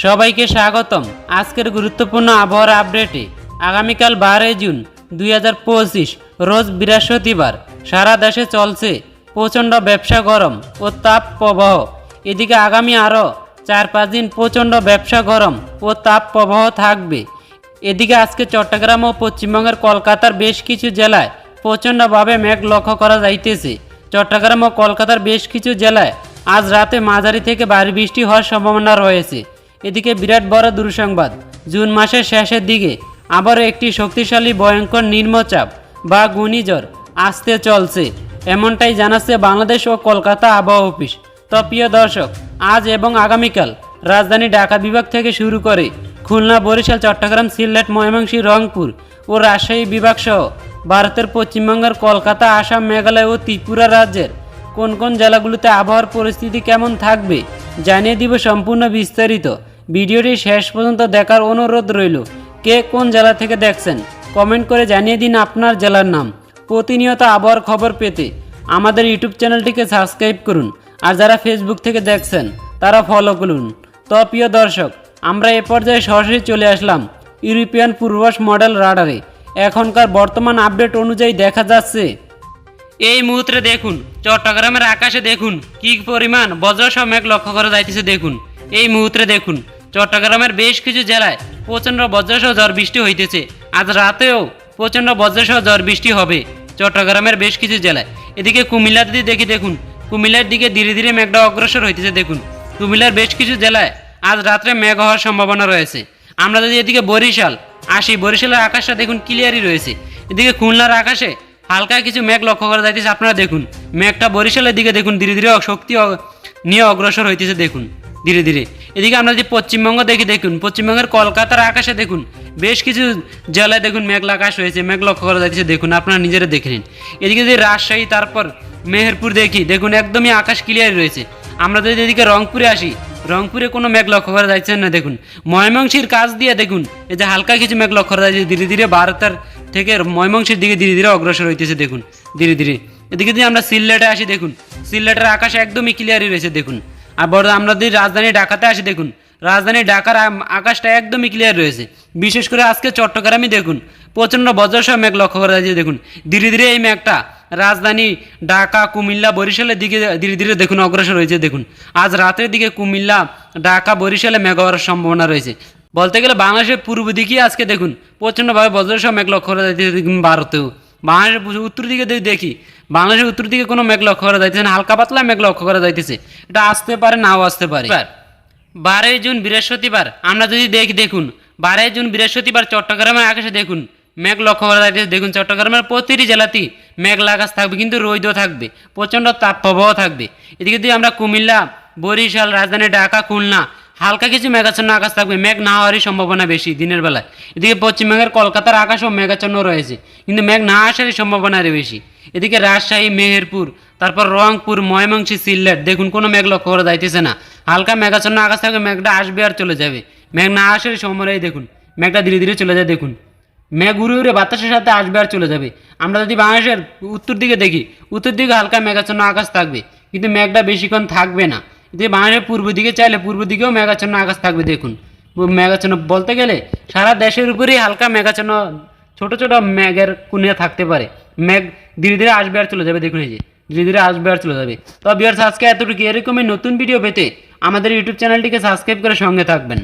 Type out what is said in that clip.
সবাইকে স্বাগতম আজকের গুরুত্বপূর্ণ আবহাওয়ার আপডেটে। আগামীকাল 12 জুন 2025 রোজ বৃহস্পতিবার সারা দেশে চলছে প্রচণ্ড ব্যবসা গরম ও তাপ প্রবাহ। এদিকে আগামী আরও 4-5 দিন প্রচণ্ড ব্যবসা গরম ও তাপ প্রবাহ থাকবে। এদিকে আজকে চট্টগ্রাম ও পশ্চিমবঙ্গের কলকাতার বেশ কিছু জেলায় প্রচণ্ডভাবে মেঘ লক্ষ্য করা যাইতেছে। চট্টগ্রাম ও কলকাতার বেশ কিছু জেলায় আজ রাতে মাঝারি থেকে ভারী বৃষ্টি হওয়ার সম্ভাবনা রয়েছে। এদিকে বিরাট বড় দুঃসংবাদ, জুন মাসের শেষের দিকে আবারও একটি শক্তিশালী ভয়ঙ্কর নিম্নচাপ বা ঘূর্ণিঝড় আসতে চলছে, এমনটাই জানাচ্ছে বাংলাদেশ ও কলকাতা আবহাওয়া অফিস। তো প্রিয় দর্শক, আজ এবং আগামীকাল রাজধানী ঢাকা বিভাগ থেকে শুরু করে খুলনা, বরিশাল, চট্টগ্রাম, সিলেট, ময়মনসিংহ, রংপুর ও রাজশাহী বিভাগ সহ ভারতের পশ্চিমবঙ্গের কলকাতা, আসাম, মেঘালয় ও ত্রিপুরা রাজ্যের কোন কোন জেলাগুলোতে আবহাওয়ার পরিস্থিতি কেমন থাকবে জানিয়ে দিব সম্পূর্ণ বিস্তারিত। ভিডিওটি শেষ পর্যন্ত দেখার অনুরোধ রইল। কে কোন জেলা থেকে দেখছেন কমেন্ট করে জানিয়ে দিন আপনার জেলার নাম। প্রতিনিয়ত আবহাওয়ার খবর পেতে আমাদের ইউটিউব চ্যানেলটিকে সাবস্ক্রাইব করুন, আর যারা ফেসবুক থেকে দেখছেন তারা ফলো করুন। তো প্রিয় দর্শক, আমরা এ পর্যায়ে সরাসরি চলে আসলাম ইউরোপিয়ান পূর্বাভাস মডেল রাডারে। এখনকার বর্তমান আপডেট অনুযায়ী দেখা যাচ্ছে এই মুহূর্তে দেখুন চট্টগ্রামের আকাশে দেখুন কি পরিমাণ বজ্রসহ মেঘ লক্ষ্য করা যাইতেছে। দেখুন এই মুহূর্তে দেখুন চট্টগ্রামের বেশ কিছু জেলায় প্রচণ্ড বজ্রসহ ঝড় বৃষ্টি হইতেছে। আজ রাতেও প্রচণ্ড বজ্রসহ ঝড় বৃষ্টি হবে চট্টগ্রামের বেশ কিছু জেলায়। এদিকে কুমিল্লার দিকে দেখুন কুমিল্লার দিকে ধীরে ধীরে মেঘটা অগ্রসর হইতেছে। দেখুন কুমিল্লার বেশ কিছু জেলায় আজ রাত্রে মেঘ হওয়ার সম্ভাবনা রয়েছে। আমরা যদি এদিকে বরিশাল আসি, বরিশালের আকাশটা দেখুন ক্লিয়ারই রয়েছে। এদিকে খুলনার আকাশে হালকা কিছু মেঘ লক্ষ্য করা যাইতেছে। আপনারা দেখুন মেঘটা বরিশালের দিকে দেখুন ধীরে ধীরে শক্তি নিয়ে অগ্রসর হইতেছে দেখুন ধীরে ধীরে। এদিকে আমরা যদি পশ্চিমবঙ্গ দেখুন পশ্চিমবঙ্গের কলকাতার আকাশে দেখুন বেশ কিছু জেলায় দেখুন মেঘলা আকাশ রয়েছে, মেঘ লক্ষ্য করা যাইতেছে দেখুন, আপনারা নিজেরা দেখে নিন। এদিকে যদি রাজশাহী তারপর মেহেরপুর দেখুন একদমই আকাশ ক্লিয়ার রয়েছে। আমরা যদি এদিকে রংপুরে আসি, রংপুরে কোনো মেঘ লক্ষ্য করা যাচ্ছে না। দেখুন ময়মনসিংহের কাছ দিয়ে দেখুন এই যে হালকা কিছু মেঘ লক্ষ্য করা যাচ্ছে ধীরে ধীরে ভারতের থেকে ময়মনসিংহের দিকে ধীরে ধীরে অগ্রসর হইতেছে দেখুন ধীরে ধীরে। এদিকে যদি আমরা সিলেটে আসি, দেখুন সিলেটের আকাশ একদমই ক্লিয়ারই রয়েছে দেখুন। আর আমরা যদি রাজধানী ঢাকাতে আসি, দেখুন রাজধানী ঢাকার আকাশটা একদমই ক্লিয়ার রয়েছে। বিশেষ করে আজকে চট্টগ্রামে দেখুন প্রচণ্ড বজ্রসহ মেঘ লক্ষ্য করা যাচ্ছে দেখুন ধীরে ধীরে। এই মেঘটা রাজধানী ঢাকা, কুমিল্লা, বরিশালের দিকে ধীরে ধীরে দেখুন অগ্রসর হয়েছে দেখুন। আজ রাতের দিকে কুমিল্লা, ঢাকা, বরিশালে মেঘ হওয়ার সম্ভাবনা রয়েছে। বলতে গেলে বাংলাদেশের পূর্ব দিকেই আজকে দেখুন প্রচণ্ডভাবে বজ্রসহ মেঘ লক্ষ্য করা যাচ্ছে দেখুন ভারতেও। বাংলাদেশের উত্তর দিকে যদি দেখি, বাংলাদেশের উত্তর দিকে কোনো মেঘ লক্ষ্য করা যাইতেছে না, হালকা পাতলা মেঘ লক্ষ্য করা যাইতেছে। এটা আসতে পারে, নাও আসতে পারে। 12 জুন বৃহস্পতিবার আমরা যদি দেখুন 12 জুন বৃহস্পতিবার চট্টগ্রামের আকাশে দেখুন মেঘ লক্ষ্য করা যাইতেছে। দেখুন চট্টগ্রামের প্রতিটি জেলাতেই মেঘলা আকাশ থাকবে, কিন্তু রোদও থাকবে, প্রচণ্ড তাপ প্রবাহ থাকবে। এদিকে যদি আমরা কুমিল্লা, বরিশাল, রাজধানী ঢাকা, খুলনা হালকা কিছু মেঘাচ্ছন্ন আকাশ থাকবে, মেঘ না হওয়ারই সম্ভাবনা বেশি দিনের বেলায়। এদিকে পশ্চিমবঙ্গের কলকাতার আকাশও মেঘাচ্ছন্ন রয়েছে, কিন্তু মেঘ না আসারই সম্ভাবনা বেশি। এদিকে রাজশাহী, মেহেরপুর, তারপর রংপুর, ময়মনসিংহ, সিলেট দেখুন কোনো মেঘ লক্ষ্য করা যাইতেছে না, হালকা মেঘাচ্ছন্ন আকাশ থাকবে, মেঘটা আসবে আর চলে যাবে। মেঘ না আসারই সম্ভাবনাই দেখুন, মেঘটা ধীরে ধীরে চলে যায় দেখুন, মেঘ উড়ে উড়ে বাতাসের সাথে আসবে আর চলে যাবে। আমরা যদি বাংলাদেশের উত্তর দিকে দেখি, উত্তর দিকে হালকা মেঘাচ্ছন্ন আকাশ থাকবে, কিন্তু মেঘটা বেশিক্ষণ থাকবে না। যদি বাংলাদেশের পূর্ব দিকে চাইলে পূর্ব দিকেও মেঘাচ্ছন্ন আকাশ থাকবে দেখুন। মেঘাচ্ছন্ন বলতে গেলে সারা দেশের উপরেই হালকা মেঘাচ্ছন্ন ছোট ছোট মেঘের কুনিয়া থাকতে পারে। মেঘ ধীরে ধীরে আসবে আর চলে যাবে দেখুন, এই যে ধীরে ধীরে আসবে আর চলে যাবে। তো ভিউয়ার্স, আজকে এতটুকু। এরকমই নতুন ভিডিও পেতে আমাদের ইউটিউব চ্যানেলটিকে সাবস্ক্রাইব করে সঙ্গে থাকবেন।